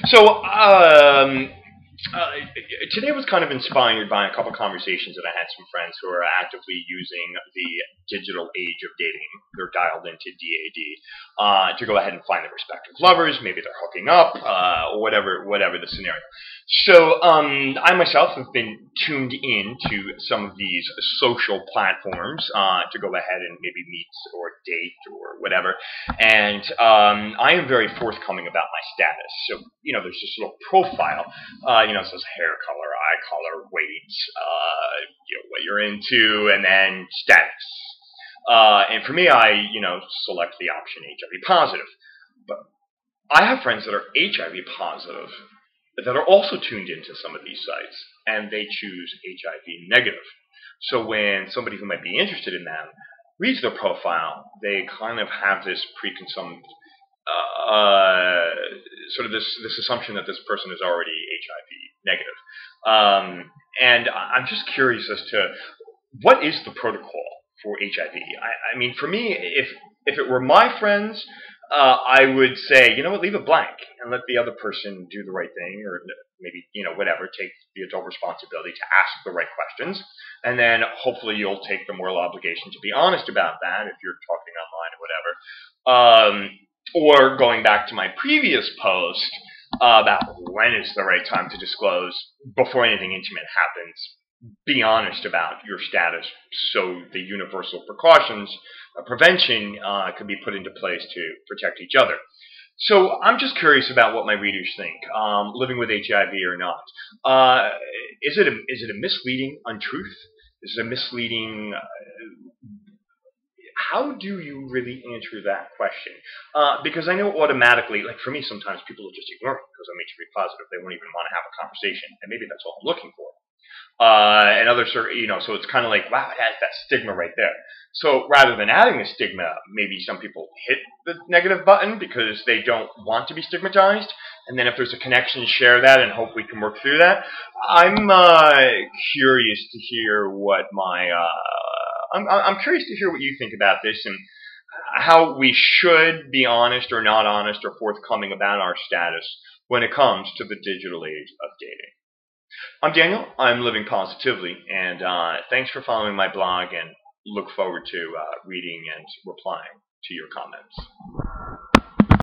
So, today was kind of inspired by a couple of conversations that I had some friends who are actively using the digital age of dating. They're dialed into DAD to go ahead and find their respective lovers. Maybe they're hooking up, whatever the scenario. So, I myself have been tuned in to some of these social platforms to go ahead and maybe meet or date or whatever. And I am very forthcoming about my status. So, there's this little profile. It says hair color, eye color, weight, what you're into, and then status. And for me, I, select the option HIV positive. But I have friends that are HIV positive that are also tuned into some of these sites, and they choose HIV negative. So when somebody who might be interested in them reads their profile, they kind of have this preconceived sort of this assumption that this person is already HIV negative. And I'm just curious as to what is the protocol for HIV. I mean, for me, if it were my friends, I would say, leave it blank and let the other person do the right thing, or maybe, whatever, take the adult responsibility to ask the right questions. And then hopefully you'll take the moral obligation to be honest about that if you're talking online or whatever. Or going back to my previous post about when is the right time to disclose before anything intimate happens, be honest about your status so the universal precautions, prevention can be put into place to protect each other. So I'm just curious about what my readers think, living with HIV or not. Is it a misleading untruth? Is it a misleading how do you really answer that question? Because I know automatically, like for me, sometimes people will just ignore me because I'm HIV positive. They won't even want to have a conversation, and maybe that's all I'm looking for. And others, so it's kind of like, wow, it has that stigma right there. So rather than adding the stigma, maybe some people hit the negative button because they don't want to be stigmatized. And then if there's a connection, share that and hope we can work through that. I'm curious to hear what I'm curious to hear what you think about this and how we should be honest or not honest or forthcoming about our status when it comes to the digital age of dating. I'm Daniel. I'm living positively, and thanks for following my blog, and look forward to reading and replying to your comments.